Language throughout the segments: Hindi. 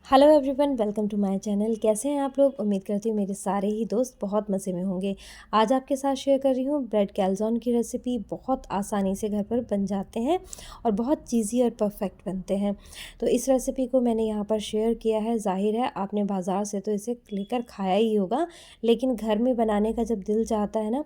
Hello everyone, welcome to my channel. कैसे हैं आप लोग? उम्मीद करती हूँ मेरे सारे ही दोस्त बहुत मज़े में होंगे। आज आपके साथ शेयर कर रही हूँ ब्रेड कैल्ज़ोन की रेसिपी। बहुत आसानी से घर पर बन जाते हैं और बहुत चीज़ी और परफेक्ट बनते हैं। तो इस रेसिपी को मैंने यहाँ पर शेयर किया है। ज़ाहिर है आपने बाज़ार से तो इसे लेकर खाया ही होगा, लेकिन घर में बनाने का जब दिल चाहता है ना,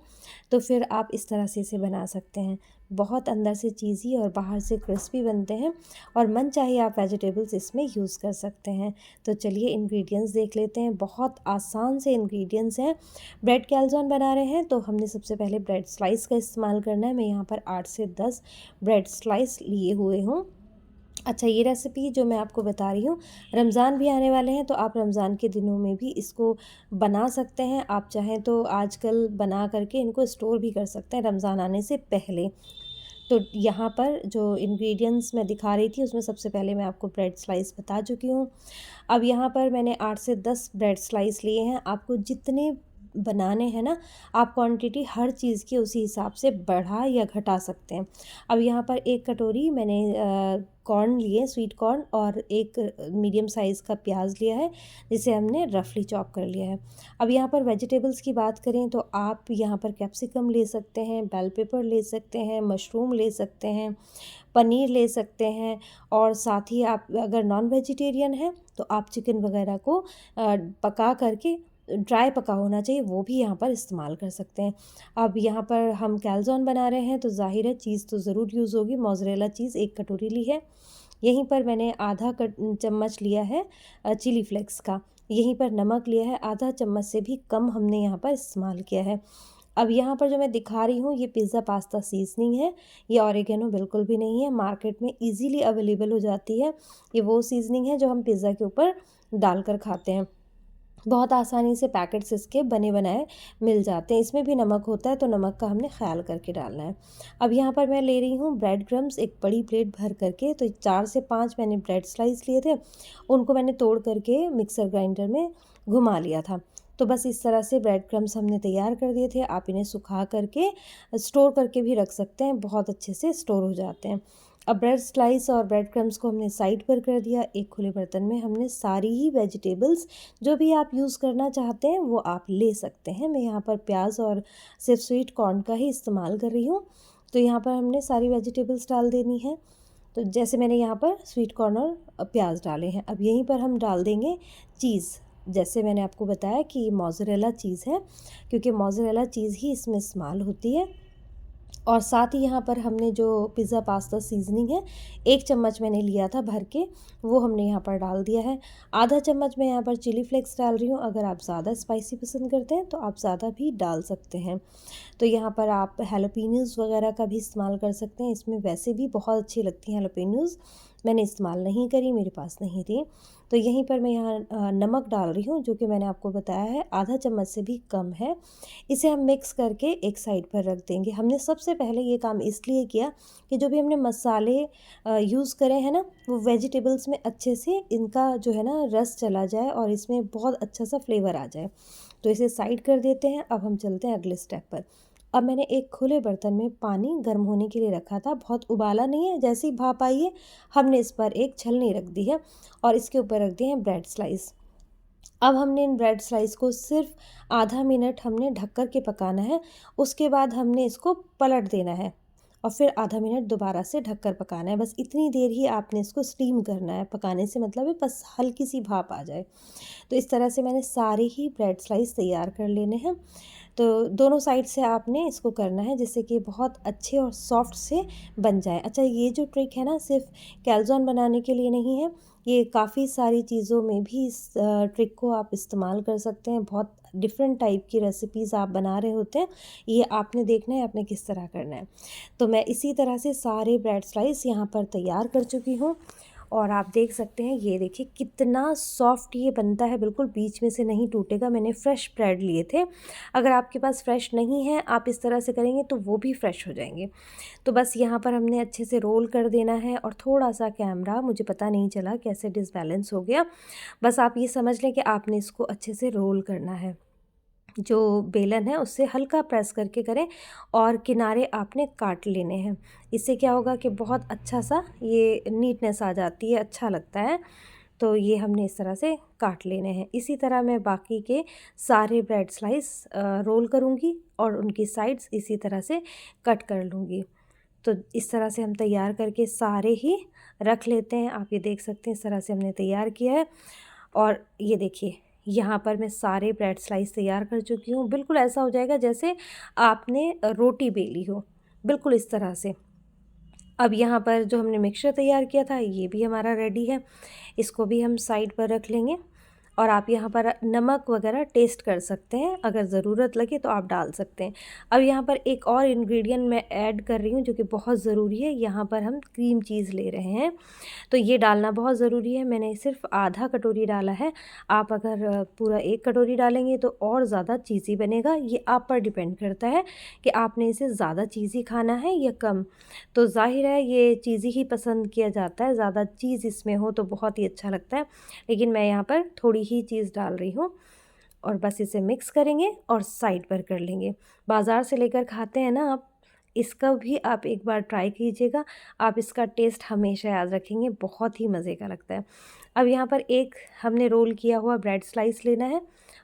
तो फिर आप इस तरह से इसे बना सकते हैं। बहुत अंदर से चीज़ी और बाहर से क्रिस्पी बनते हैं और मन चाहे आप वेजिटेबल्स इसमें यूज़ कर सकते हैं। तो चलिए इंग्रेडिएंट्स देख लेते हैं। बहुत आसान से इंग्रेडिएंट्स हैं। ब्रेड कैल्ज़ोन बना रहे हैं तो हमने सबसे पहले ब्रेड स्लाइस का इस्तेमाल करना है। मैं यहाँ पर 8 से 10 ब्रेड स्लाइस लिए हुए हूँ। अच्छा, ये रेसिपी जो मैं आपको बता रही हूँ, रमज़ान भी आने वाले हैं तो आप रमज़ान के दिनों में भी इसको बना सकते हैं। आप चाहें तो आजकल बना करके इनको स्टोर भी कर सकते हैं रमज़ान आने से पहले। तो यहाँ पर जो इंग्रेडिएंट्स मैं दिखा रही थी उसमें सबसे पहले मैं आपको ब्रेड स्लाइस बता चुकी हूँ। अब यहाँ पर मैंने 8 से 10 ब्रेड स्लाइस लिए हैं। आपको जितने बनाने हैं ना, आप क्वांटिटी हर चीज़ की उसी हिसाब से बढ़ा या घटा सकते हैं। अब यहाँ पर 1 कटोरी मैंने कॉर्न लिए, स्वीट कॉर्न, और एक मीडियम साइज़ का प्याज लिया है जिसे हमने रफली चॉप कर लिया है। अब यहाँ पर वेजिटेबल्स की बात करें तो आप यहाँ पर कैप्सिकम ले सकते हैं, बेल पेपर ले सकते हैं, मशरूम ले सकते हैं, पनीर ले सकते हैं, और साथ ही आप अगर नॉन वेजिटेरियन हैं तो आप चिकन वगैरह को पका करके, ड्राई पका होना चाहिए, वो भी यहाँ पर इस्तेमाल कर सकते हैं। अब यहाँ पर हम कैल्ज़ोन बना रहे हैं तो ज़ाहिर है चीज़ तो ज़रूर यूज़ होगी। मोज़रेला चीज़ 1 कटोरी ली है। यहीं पर मैंने आधा चम्मच लिया है चिली फ्लेक्स का। यहीं पर नमक लिया है, आधा चम्मच से भी कम हमने यहाँ पर इस्तेमाल किया है। अब यहाँ पर जो मैं दिखा रही हूँ ये पिज़्ज़ा पास्ता सीज़निंग है। ये ऑरिगेनो बिल्कुल भी नहीं है, मार्केट में ईज़िली अवेलेबल हो जाती है। ये वो सीज़निंग है जो हम पिज़्ज़ा के ऊपर डालकर खाते हैं। बहुत आसानी से पैकेट्स इसके बने बनाए मिल जाते हैं। इसमें भी नमक होता है तो नमक का हमने ख़्याल करके डालना है। अब यहाँ पर मैं ले रही हूँ ब्रेड क्रम्स, एक बड़ी प्लेट भर करके। तो 4 से 5 मैंने ब्रेड स्लाइस लिए थे, उनको मैंने तोड़ करके मिक्सर ग्राइंडर में घुमा लिया था। तो बस इस तरह से ब्रेड क्रम्स हमने तैयार कर दिए थे। आप इन्हें सुखा करके स्टोर करके भी रख सकते हैं, बहुत अच्छे से स्टोर हो जाते हैं। अब ब्रेड स्लाइस और ब्रेड क्रम्स को हमने साइड पर कर दिया। एक खुले बर्तन में हमने सारी ही वेजिटेबल्स जो भी आप यूज़ करना चाहते हैं वो आप ले सकते हैं। मैं यहाँ पर प्याज और सिर्फ स्वीट कॉर्न का ही इस्तेमाल कर रही हूँ। तो यहाँ पर हमने सारी वेजिटेबल्स डाल देनी है। तो जैसे मैंने यहाँ पर स्वीट कॉर्न और प्याज डाले हैं, अब यहीं पर हम डाल देंगे चीज़। जैसे मैंने आपको बताया कि ये मोज़रेला चीज़ है, क्योंकि मोज़रेला चीज़ ही इसमें इस्तेमाल होती है। और साथ ही यहाँ पर हमने जो पिज़्ज़ा पास्ता सीज़निंग है, 1 चम्मच मैंने लिया था भर के, वो हमने यहाँ पर डाल दिया है। आधा चम्मच मैं यहाँ पर चिली फ्लेक्स डाल रही हूँ। अगर आप ज़्यादा स्पाइसी पसंद करते हैं तो आप ज़्यादा भी डाल सकते हैं। तो यहाँ पर आप हैलोपिनोज़ वगैरह का भी इस्तेमाल कर सकते हैं। इसमें वैसे भी बहुत अच्छी लगती हैं हैलोपिनोज़। मैंने इस्तेमाल नहीं करी, मेरे पास नहीं थी। तो यहीं पर मैं यहाँ नमक डाल रही हूँ, जो कि मैंने आपको बताया है आधा चम्मच से भी कम है। इसे हम मिक्स करके एक साइड पर रख देंगे। हमने सबसे पहले ये काम इसलिए किया कि जो भी हमने मसाले यूज़ करे हैं ना, वो वेजिटेबल्स में अच्छे से इनका जो है ना रस चला जाए और इसमें बहुत अच्छा सा फ्लेवर आ जाए। तो इसे साइड कर देते हैं। अब हम चलते हैं अगले स्टेप पर। अब मैंने एक खुले बर्तन में पानी गर्म होने के लिए रखा था। बहुत उबाला नहीं है, जैसे ही भाप आई है हमने इस पर एक छलनी रख दी है और इसके ऊपर रख दिए हैं ब्रेड स्लाइस। अब हमने इन ब्रेड स्लाइस को सिर्फ आधा मिनट हमने ढक कर के पकाना है। उसके बाद हमने इसको पलट देना है और फिर आधा मिनट दोबारा से ढक कर पकाना है। बस इतनी देर ही आपने इसको स्टीम करना है। पकाने से मतलब है बस हल्की सी भाप आ जाए। तो इस तरह से मैंने सारे ही ब्रेड स्लाइस तैयार कर लेने हैं। तो दोनों साइड से आपने इसको करना है जिससे कि बहुत अच्छे और सॉफ्ट से बन जाए। अच्छा, ये जो ट्रिक है ना सिर्फ कैल्ज़ोन बनाने के लिए नहीं है, ये काफ़ी सारी चीज़ों में भी इस ट्रिक को आप इस्तेमाल कर सकते हैं। बहुत डिफरेंट टाइप की रेसिपीज़ आप बना रहे होते हैं, ये आपने देखना है आपने किस तरह करना है। तो मैं इसी तरह से सारे ब्रेड स्लाइस यहाँ पर तैयार कर चुकी हूँ और आप देख सकते हैं, ये देखिए कितना सॉफ्ट ये बनता है, बिल्कुल बीच में से नहीं टूटेगा। मैंने फ्रेश ब्रेड लिए थे। अगर आपके पास फ्रेश नहीं है, आप इस तरह से करेंगे तो वो भी फ्रेश हो जाएंगे। तो बस यहाँ पर हमने अच्छे से रोल कर देना है और थोड़ा सा कैमरा, मुझे पता नहीं चला कैसे डिसबैलेंस हो गया। बस आप ये समझ लें कि आपने इसको अच्छे से रोल करना है। जो बेलन है उससे हल्का प्रेस करके करें और किनारे आपने काट लेने हैं। इससे क्या होगा कि बहुत अच्छा सा ये नीटनेस आ जाती है, अच्छा लगता है। तो ये हमने इस तरह से काट लेने हैं। इसी तरह मैं बाकी के सारे ब्रेड स्लाइस रोल करूँगी और उनकी साइड्स इसी तरह से कट कर लूँगी। तो इस तरह से हम तैयार करके सारे ही रख लेते हैं। आप ये देख सकते हैं इस तरह से हमने तैयार किया है। और ये देखिए यहाँ पर मैं सारे ब्रेड स्लाइस तैयार कर चुकी हूँ। बिल्कुल ऐसा हो जाएगा जैसे आपने रोटी बेली हो, बिल्कुल इस तरह से। अब यहाँ पर जो हमने मिक्सचर तैयार किया था ये भी हमारा रेडी है, इसको भी हम साइड पर रख लेंगे। और आप यहाँ पर नमक वगैरह टेस्ट कर सकते हैं, अगर ज़रूरत लगे तो आप डाल सकते हैं। अब यहाँ पर एक और इंग्रेडिएंट मैं ऐड कर रही हूँ जो कि बहुत ज़रूरी है। यहाँ पर हम क्रीम चीज़ ले रहे हैं, तो ये डालना बहुत ज़रूरी है। मैंने सिर्फ आधा कटोरी डाला है, आप अगर पूरा 1 कटोरी डालेंगे तो और ज़्यादा चीज़ी बनेगा। ये आप पर डिपेंड करता है कि आपने इसे ज़्यादा चीज़ी खाना है या कम। तो ज़ाहिर है ये चीज़ी ही पसंद किया जाता है, ज़्यादा चीज़ इसमें हो तो बहुत ही अच्छा लगता है, लेकिन मैं यहाँ पर थोड़ी ही चीज़ डाल रही हूँ। और बस इसे मिक्स करेंगे और साइड पर कर लेंगे। बाज़ार से लेकर खाते हैं ना आप, इसका भी आप एक बार ट्राई कीजिएगा, आप इसका टेस्ट हमेशा याद रखेंगे, बहुत ही मज़े का लगता है। अब यहाँ पर एक हमने रोल किया हुआ ब्रेड स्लाइस लेना है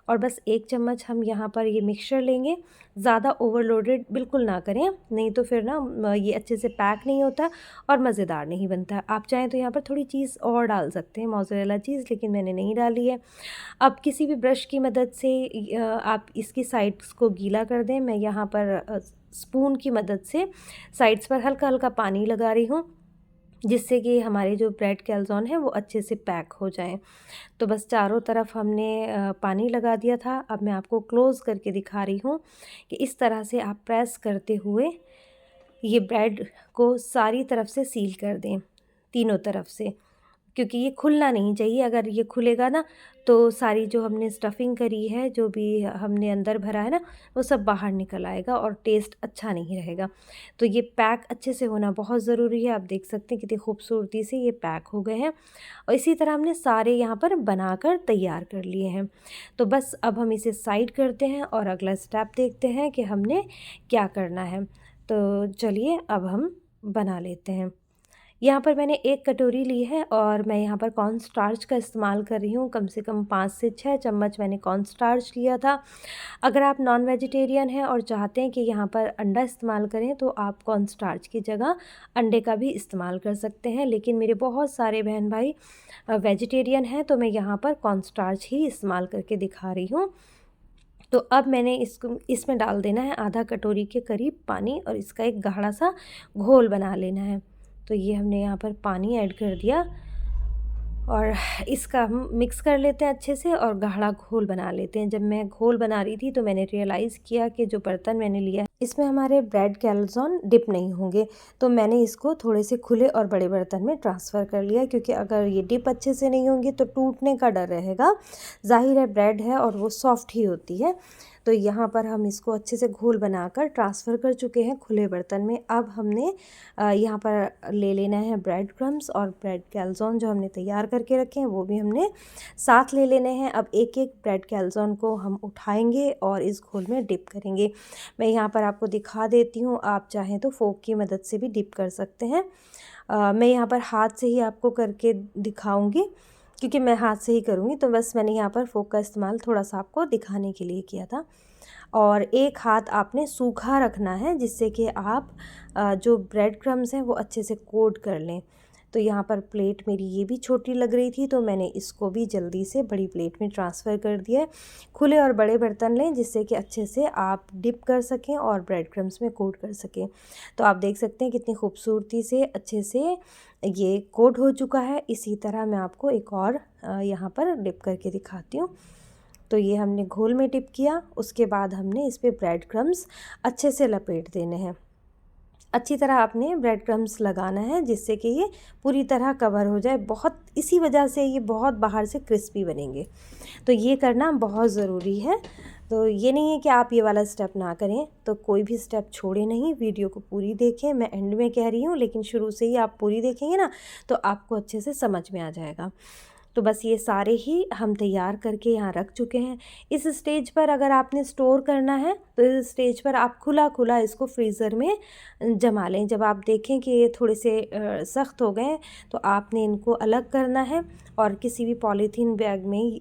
और बस 1 चम्मच हम यहाँ पर ये मिक्सचर लेंगे। ज़्यादा ओवरलोडेड बिल्कुल ना करें, नहीं तो फिर ना ये अच्छे से पैक नहीं होता और मज़ेदार नहीं बनता। आप चाहें तो यहाँ पर थोड़ी चीज़ और डाल सकते हैं, मोज़रेला चीज़, लेकिन मैंने नहीं डाली है। अब किसी भी ब्रश की मदद से आप इसकी साइड्स को गीला कर दें। मैं यहाँ पर स्पून की मदद से साइड्स पर हल्का हल्का पानी लगा रही हूँ, जिससे कि हमारे जो ब्रेड कैल्ज़ोन है वो अच्छे से पैक हो जाएं। तो बस चारों तरफ हमने पानी लगा दिया था। अब मैं आपको क्लोज़ करके दिखा रही हूँ कि इस तरह से आप प्रेस करते हुए ये ब्रेड को सारी तरफ से सील कर दें, तीनों तरफ से, क्योंकि ये खुलना नहीं चाहिए। अगर ये खुलेगा ना तो सारी जो हमने स्टफिंग करी है, जो भी हमने अंदर भरा है ना, वो सब बाहर निकल आएगा और टेस्ट अच्छा नहीं रहेगा। तो ये पैक अच्छे से होना बहुत ज़रूरी है। आप देख सकते हैं कितनी खूबसूरती से ये पैक हो गए हैं और इसी तरह हमने सारे यहाँ पर बनाकर तैयार कर लिए हैं। तो बस अब हम इसे साइड करते हैं और अगला स्टेप देखते हैं कि हमने क्या करना है। तो चलिए अब हम बना लेते हैं। यहाँ पर मैंने 1 कटोरी ली है और मैं यहाँ पर कॉर्न स्टार्च का इस्तेमाल कर रही हूँ। कम से कम 5 से 6 चम्मच मैंने कॉर्न स्टार्च लिया था। अगर आप नॉन वेजिटेरियन हैं और चाहते हैं कि यहाँ पर अंडा इस्तेमाल करें तो आप कॉर्न स्टार्च की जगह अंडे का भी इस्तेमाल कर सकते हैं, लेकिन मेरे बहुत सारे बहन भाई वेजिटेरियन हैं, तो मैं यहाँ पर कॉर्न स्टार्च ही इस्तेमाल करके दिखा रही हूँ। तो अब मैंने इसमें डाल देना है आधा कटोरी के करीब पानी और इसका एक गाढ़ा सा घोल बना लेना है। तो ये हमने यहाँ पर पानी ऐड कर दिया और इसका हम मिक्स कर लेते हैं अच्छे से और गाढ़ा घोल बना लेते हैं। जब मैं घोल बना रही थी तो मैंने रियलाइज़ किया कि जो बर्तन मैंने लिया है इसमें हमारे ब्रेड कैल्ज़ोन डिप नहीं होंगे, तो मैंने इसको थोड़े से खुले और बड़े बर्तन में ट्रांसफ़र कर लिया, क्योंकि अगर ये डिप अच्छे से नहीं होंगे तो टूटने का डर रहेगा। ज़ाहिर है ब्रेड है और वो सॉफ्ट ही होती है। तो यहाँ पर हम इसको अच्छे से घोल बनाकर ट्रांसफ़र कर चुके हैं खुले बर्तन में। अब हमने यहाँ पर ले लेना है ब्रेड क्रम्स और ब्रेड कैल्ज़ोन जो हमने तैयार करके रखे हैं वो भी हमने साथ ले लेने हैं। अब एक एक ब्रेड कैल्ज़ोन को हम उठाएंगे और इस घोल में डिप करेंगे। मैं यहाँ पर आपको दिखा देती हूँ, आप चाहें तो फोक की मदद से भी डिप कर सकते हैं। मैं यहाँ पर हाथ से ही आपको करके दिखाऊँगी, क्योंकि मैं हाथ से ही करूँगी, तो बस मैंने यहाँ पर फोक का इस्तेमाल थोड़ा सा आपको दिखाने के लिए किया था। और एक हाथ आपने सूखा रखना है, जिससे कि आप जो ब्रेड क्रम्स हैं वो अच्छे से कोट कर लें। तो यहाँ पर प्लेट मेरी ये भी छोटी लग रही थी, तो मैंने इसको भी जल्दी से बड़ी प्लेट में ट्रांसफ़र कर दिया है। खुले और बड़े बर्तन लें जिससे कि अच्छे से आप डिप कर सकें और ब्रेड क्रम्स में कोट कर सकें। तो आप देख सकते हैं कितनी खूबसूरती से अच्छे से ये कोट हो चुका है। इसी तरह मैं आपको एक और यहाँ पर डिप करके दिखाती हूँ। तो ये हमने घोल में डिप किया, उसके बाद हमने इस पर ब्रेड क्रम्स अच्छे से लपेट देने हैं। अच्छी तरह आपने ब्रेड क्रम्स लगाना है जिससे कि ये पूरी तरह कवर हो जाए। बहुत इसी वजह से ये बहुत बाहर से क्रिस्पी बनेंगे, तो ये करना बहुत ज़रूरी है। तो ये नहीं है कि आप ये वाला स्टेप ना करें, तो कोई भी स्टेप छोड़े नहीं, वीडियो को पूरी देखें। मैं एंड में कह रही हूँ, लेकिन शुरू से ही आप पूरी देखेंगे ना तो आपको अच्छे से समझ में आ जाएगा। तो बस ये सारे ही हम तैयार करके यहाँ रख चुके हैं। इस स्टेज पर अगर आपने स्टोर करना है तो इस स्टेज पर आप खुला खुला इसको फ्रीज़र में जमा लें। जब आप देखें कि ये थोड़े से सख्त हो गए तो आपने इनको अलग करना है और किसी भी पॉलीथीन बैग में,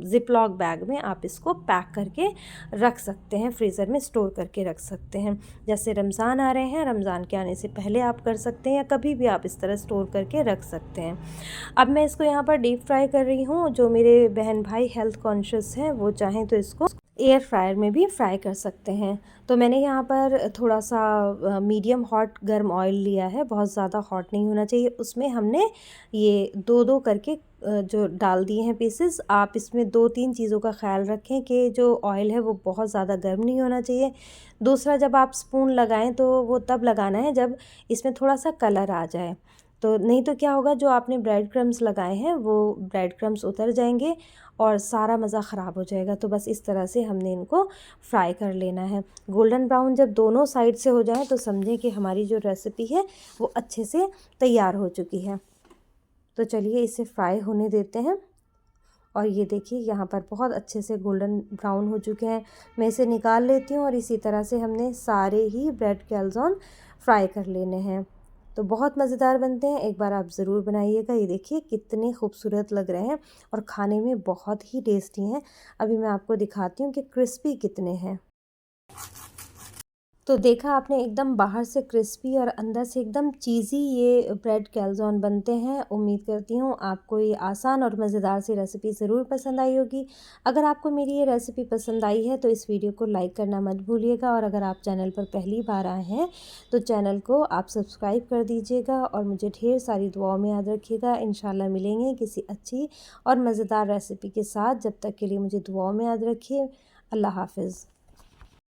ज़िपलॉक बैग में आप इसको पैक करके रख सकते हैं, फ्रीज़र में स्टोर करके रख सकते हैं। जैसे रमज़ान आ रहे हैं, रमज़ान के आने से पहले आप कर सकते हैं या कभी भी आप इस तरह स्टोर करके रख सकते हैं। अब मैं इसको यहाँ पर डीप फ्राई कर रही हूँ। जो मेरे बहन भाई हेल्थ कॉन्शियस हैं वो चाहें तो इसको एयर फ्रायर में भी फ्राई कर सकते हैं। तो मैंने यहाँ पर थोड़ा सा मीडियम हॉट गर्म ऑयल लिया है, बहुत ज़्यादा हॉट नहीं होना चाहिए। उसमें हमने ये दो दो करके जो डाल दिए हैं पीसेस। आप इसमें 2-3 चीज़ों का ख्याल रखें कि जो ऑयल है वो बहुत ज़्यादा गर्म नहीं होना चाहिए। दूसरा, जब आप स्पून लगाएं तो वो तब लगाना है जब इसमें थोड़ा सा कलर आ जाए, तो नहीं तो क्या होगा, जो आपने ब्रेड क्रम्स लगाए हैं वो ब्रेड क्रम्स उतर जाएंगे और सारा मज़ा ख़राब हो जाएगा। तो बस इस तरह से हमने इनको फ्राई कर लेना है। गोल्डन ब्राउन जब दोनों साइड से हो जाए तो समझें कि हमारी जो रेसिपी है वो अच्छे से तैयार हो चुकी है। तो चलिए इसे फ्राई होने देते हैं। और ये देखिए यहाँ पर बहुत अच्छे से गोल्डन ब्राउन हो चुके हैं। मैं इसे निकाल लेती हूँ और इसी तरह से हमने सारे ही ब्रेड कैल्ज़ोन फ्राई कर लेने हैं। तो बहुत मज़ेदार बनते हैं, एक बार आप ज़रूर बनाइएगा। ये देखिए कितने खूबसूरत लग रहे हैं और खाने में बहुत ही टेस्टी हैं। अभी मैं आपको दिखाती हूँ कि क्रिस्पी कितने हैं। तो देखा आपने, एकदम बाहर से क्रिस्पी और अंदर से एकदम चीज़ी ये ब्रेड कैल्ज़ोन बनते हैं। उम्मीद करती हूँ आपको ये आसान और मज़ेदार सी रेसिपी ज़रूर पसंद आई होगी। अगर आपको मेरी ये रेसिपी पसंद आई है तो इस वीडियो को लाइक करना मत भूलिएगा, और अगर आप चैनल पर पहली बार आए हैं तो चैनल को आप सब्सक्राइब कर दीजिएगा और मुझे ढेर सारी दुआओं में याद रखिएगा। इंशाल्लाह मिलेंगे किसी अच्छी और मज़ेदार रेसिपी के साथ। जब तक के लिए मुझे दुआओं में याद रखिए। अल्लाह हाफ़िज़।